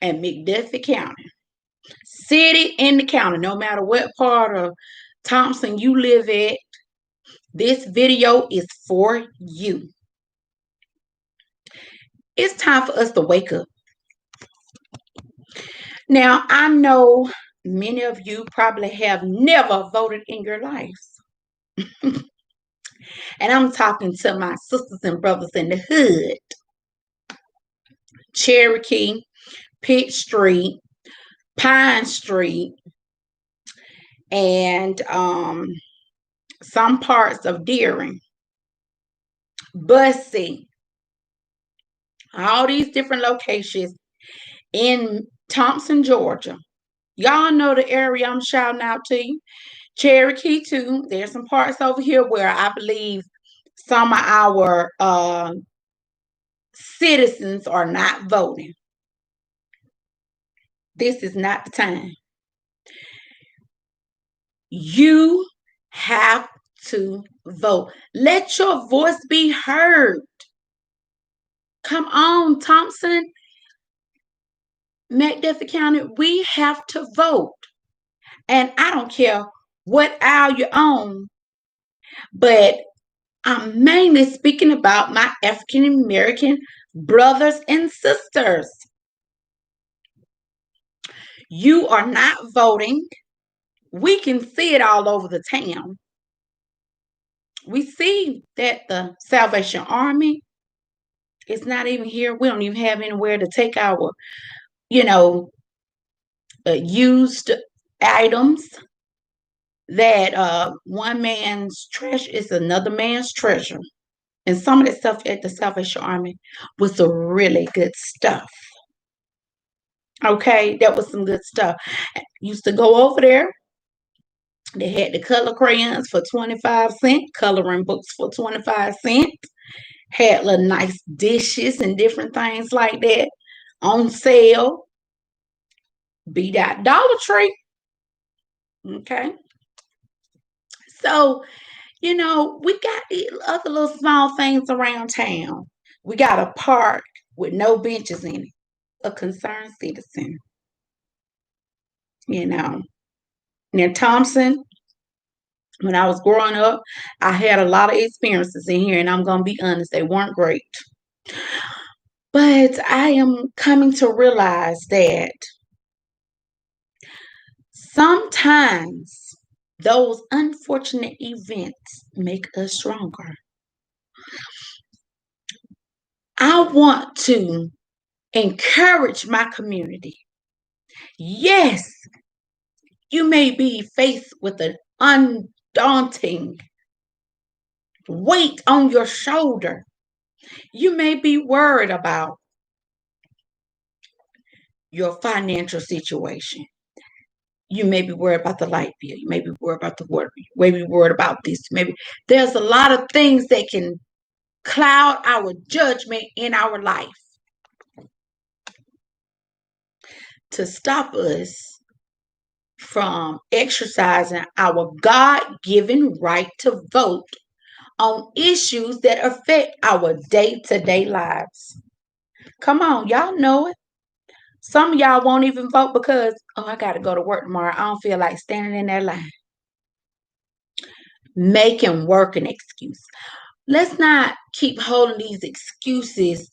and McDuffie County. City in the county, no matter what part of Thomson you live at, this video is for you. It's time for us to wake up. Now, I know many of you probably have never voted in your lives. And I'm talking to my sisters and brothers in the hood. Cherokee, Pitt Street, Pine Street, and some parts of Deering, Bussy, all these different locations in Thomson, Georgia. Y'all know the area I'm shouting out to you. Cherokee too. There's some parts over here where I believe some of our citizens are not voting. This is not the time. You have to vote. Let your voice be heard. Come on, Thomson, McDuffie County, we have to vote. And I don't care what aisle you're on, but I'm mainly speaking about my African American brothers and sisters. You are not voting. We can see it all over the town. We see that the Salvation Army is not even here. We don't even have anywhere to take our, used items. That one man's trash is another man's treasure. And some of the stuff at the Salvation Army was the really good stuff. Okay, that was some good stuff. I used to go over there. They had the color crayons for 25 cents, coloring books for 25 cents. Had little nice dishes and different things like that on sale. Beat out Dollar Tree. Okay. So, we got other little small things around town. We got a park with no benches in it. A concerned citizen. Near Thomson, when I was growing up, I had a lot of experiences in here, and I'm going to be honest, they weren't great. But I am coming to realize that sometimes those unfortunate events make us stronger. I want to encourage my community. Yes, you may be faced with an undaunting weight on your shoulder. You may be worried about your financial situation. You may be worried about the light bill. You may be worried about the water bill. You may be worried about this. Maybe there's a lot of things that can cloud our judgment in our life to stop us from exercising our God-given right to vote on issues that affect our day-to-day lives. Come on, y'all know it. Some of y'all won't even vote because, I got to go to work tomorrow. I don't feel like standing in that line. Making work an excuse. Let's not keep holding these excuses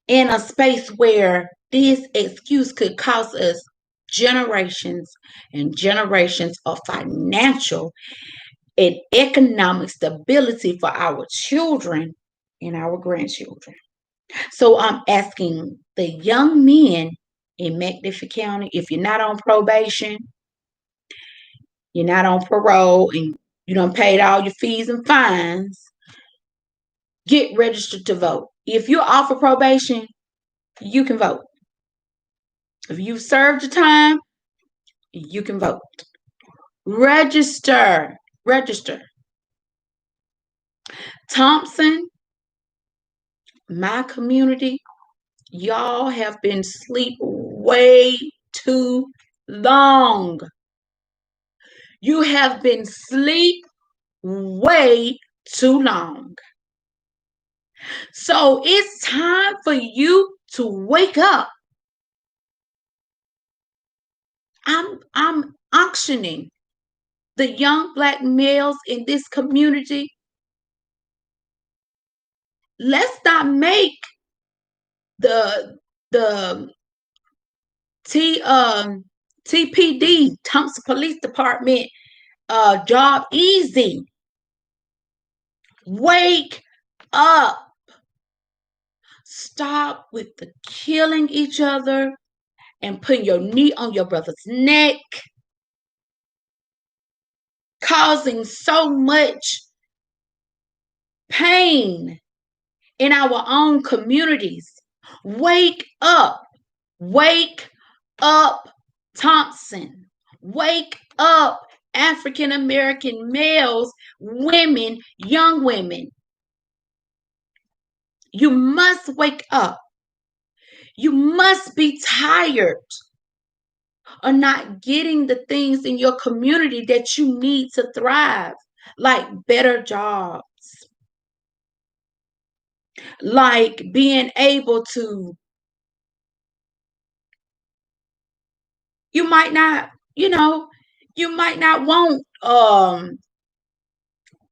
in a space where this excuse could cost us generations and generations of financial and economic stability for our children and our grandchildren. So I'm asking the young men in McDuffie County, if you're not on probation, you're not on parole, and you done paid all your fees and fines, get registered to vote. If you're off of probation, you can vote. If you've served your time, you can vote. Register. Thomson, my community, y'all have been asleep way too long. You have been asleep way too long. So it's time for you to wake up. I'm unctioning the young Black males in this community. Let's not make the the TPD, Thomson Police Department, job easy. Wake up. Stop with the killing each other and putting your knee on your brother's neck, causing so much pain in our own communities. Wake up. Wake up, Thomson. Wake up, African American males, women, young women. You must wake up. You must be tired of not getting the things in your community that you need to thrive, like better jobs, like being able to, you might not, you might not want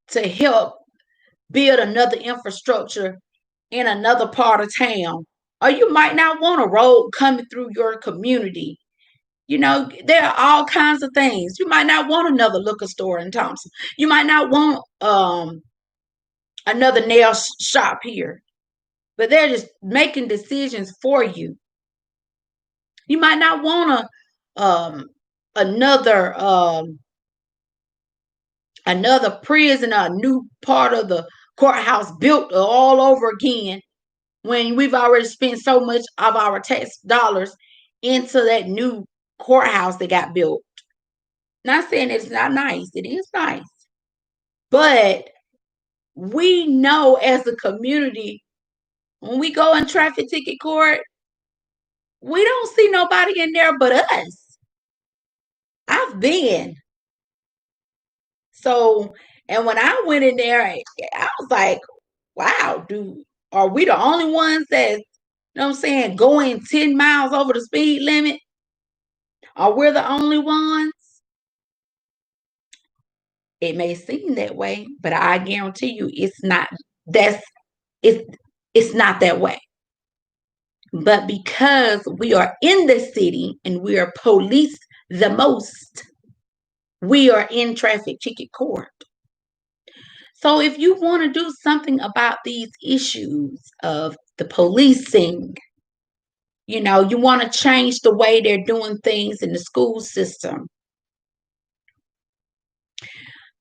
to help build another infrastructure in another part of town, or you might not want a road coming through your community. There are all kinds of things. You might not want another liquor store in Thomson. You might not want another nail shop here, but they're just making decisions for you. You might not want another another prison, a new part of the courthouse built all over again, when we've already spent so much of our tax dollars into that new courthouse that got built. Not saying it's not nice. It is nice. But we know as a community, when we go in traffic ticket court, we don't see nobody in there but us. I've been. So, and when I went in there, I was like, wow, dude, are we the only ones that, going 10 miles over the speed limit? Are we the only ones? It may seem that way, but I guarantee you it's not. It's not that way. But because we are in the city and we are policed the most, we are in traffic ticket court. So if you want to do something about these issues of the policing, you want to change the way they're doing things in the school system,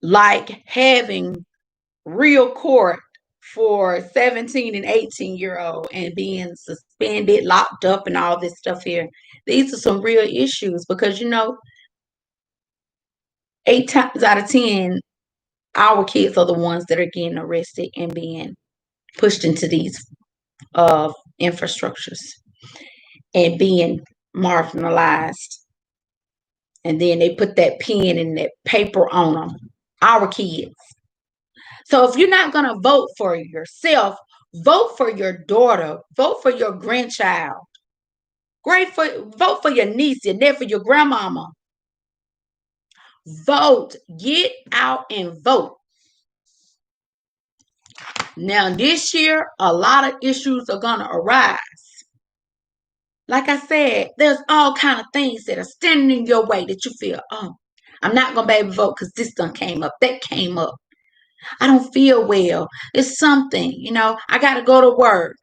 like having real court for 17 and 18-year-old and being suspended, locked up, and all this stuff here. These are some real issues because, 8 times out of 10, our kids are the ones that are getting arrested and being pushed into these infrastructures and being marginalized. And then they put that pen and that paper on them, our kids. So if you're not going to vote for yourself, vote for your daughter, vote for your grandchild, vote for your niece, your nephew, your grandmama. Vote, get out and vote. Now this year, a lot of issues are going to arise. Like I said, there's all kind of things that are standing in your way that you feel, oh, I'm not going to be able to vote because this done came up, that came up. I don't feel well. It's something, I got to go to work.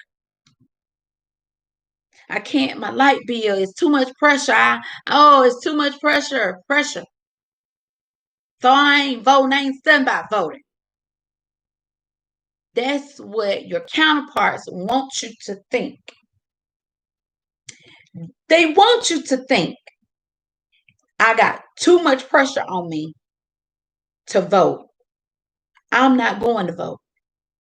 I can't, my light bill is too much pressure. It's too much pressure. So I ain't voting, I ain't studying about voting. That's what your counterparts want you to think. They want you to think, I got too much pressure on me to vote. I'm not going to vote.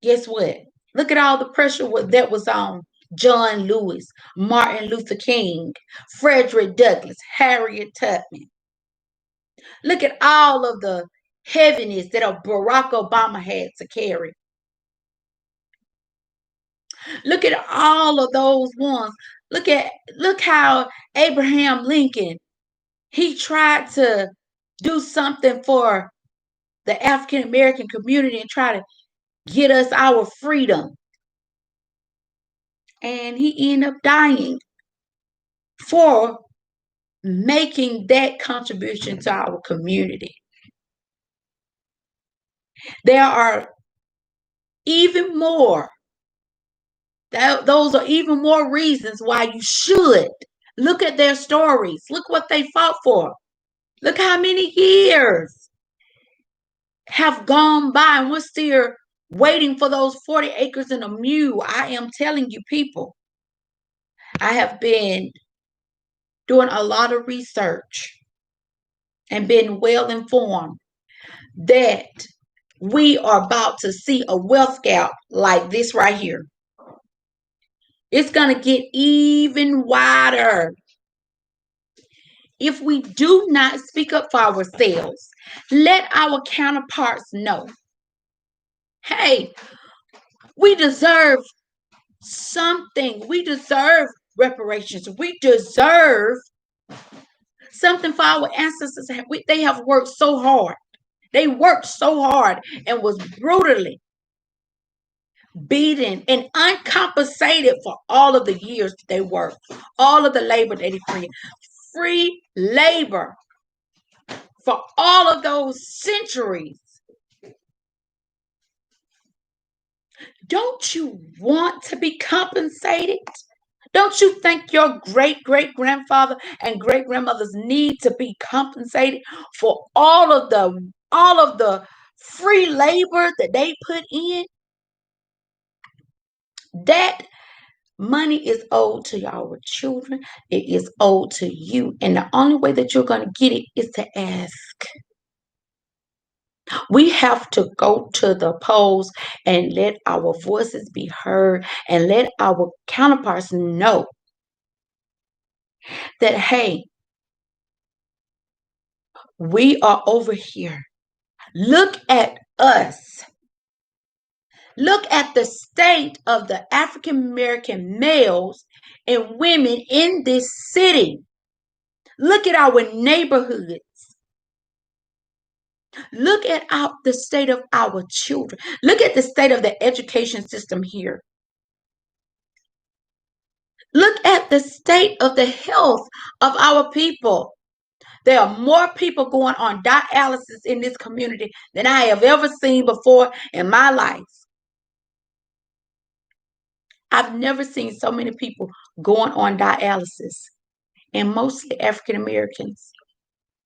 Guess what? Look at all the pressure that was on John Lewis, Martin Luther King, Frederick Douglass, Harriet Tubman. Look at all of the heaviness that Barack Obama had to carry. Look at all of those ones. Look how Abraham Lincoln He tried to do something for the African American community and try to get us our freedom. And he ended up dying for making that contribution to our community. There are even more, those are even more reasons why you should look at their stories. Look what they fought for. Look how many years have gone by and we're still waiting for those 40 acres and a mule. I am telling you, people, I have been doing a lot of research and been well informed that we are about to see a wealth gap like this right here. It's going to get even wider if we do not speak up for ourselves. Let our counterparts know, hey, we deserve something. We deserve reparations. We deserve something for our ancestors. They have worked so hard. They worked so hard and was brutally beaten and uncompensated for all of the years that they worked, all of the labor that they created. Free labor for all of those centuries. Don't you want to be compensated? Don't you think your great-great-grandfather and great-grandmothers need to be compensated for all of the free labor that they put in? That money is owed to our children. It is owed to you. And the only way that you're going to get it is to ask. We have to go to the polls and let our voices be heard and let our counterparts know that, hey, we are over here. Look at us. Look at the state of the African American males and women in this city. Look at our neighborhoods. Look at the state of our children. Look at the state of the education system here. Look at the state of the health of our people. There are more people going on dialysis in this community than I have ever seen before in my life. I've never seen so many people going on dialysis, and mostly African Americans,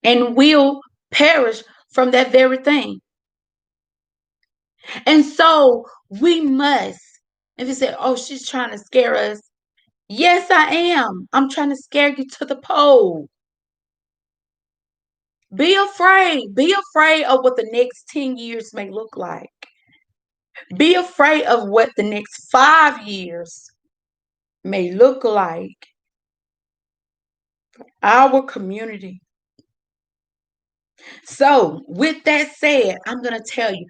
and will perish from that very thing. And so we must, if you say, oh, she's trying to scare us. Yes, I am. I'm trying to scare you to the poll. Be afraid. Be afraid of what the next 10 years may look like. Be afraid of what the next 5 years may look like for our community. So, with that said, I'm going to tell you,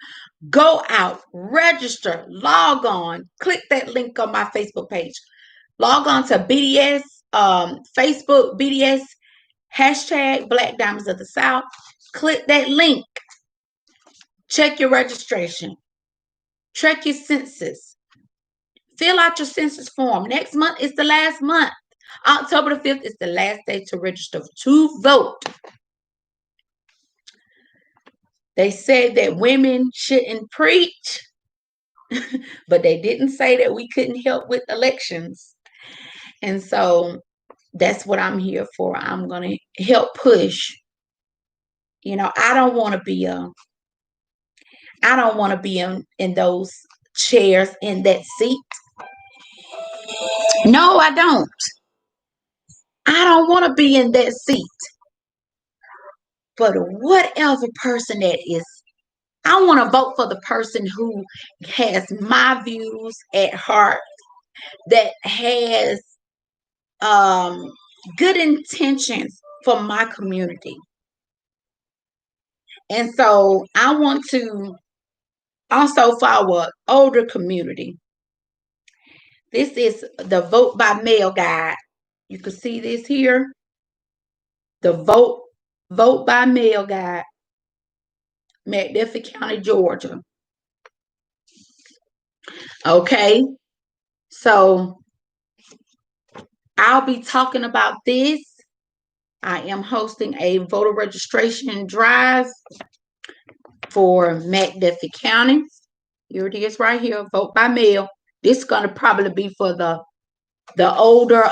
go out, register, log on, click that link on my Facebook page. Log on to BDS, Facebook, BDS, hashtag Black Diamonds of the South. Click that link. Check your registration. Check your census. Fill out your census form. Next month is the last month. October the 5th is the last day to register to vote. They said that women shouldn't preach, but they didn't say that we couldn't help with elections. And so that's what I'm here for. I'm going to help push. You know, I don't want to be in those chairs in that seat. No, I don't. I don't want to be in that seat. But whatever person that is, I want to vote for the person who has my views at heart, that has good intentions for my community. And so I want to also for our older community. This is the vote by mail guide. You can see this here. The vote Vote by Mail Guide, McDuffie County, Georgia. Okay, so I'll be talking about this. I am hosting a voter registration drive for McDuffie County. Here it is right here, vote by mail. This is going to probably be for the older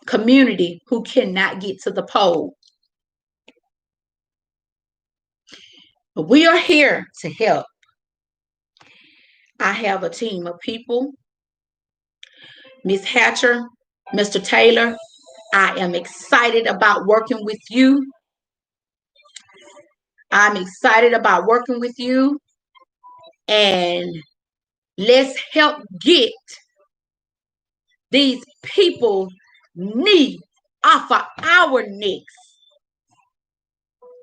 community who cannot get to the poll. But we are here to help. I have a team of people. Ms. Hatcher, Mr. Taylor, I am excited about working with you. I'm excited about working with you. And let's help get these people's knee off of our necks.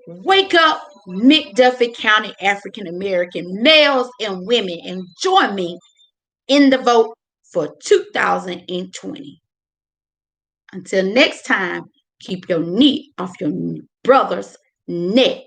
Wake up, McDuffie County African American males and women, and join me in the vote for 2020. Until next time, keep your knee off your brother's neck.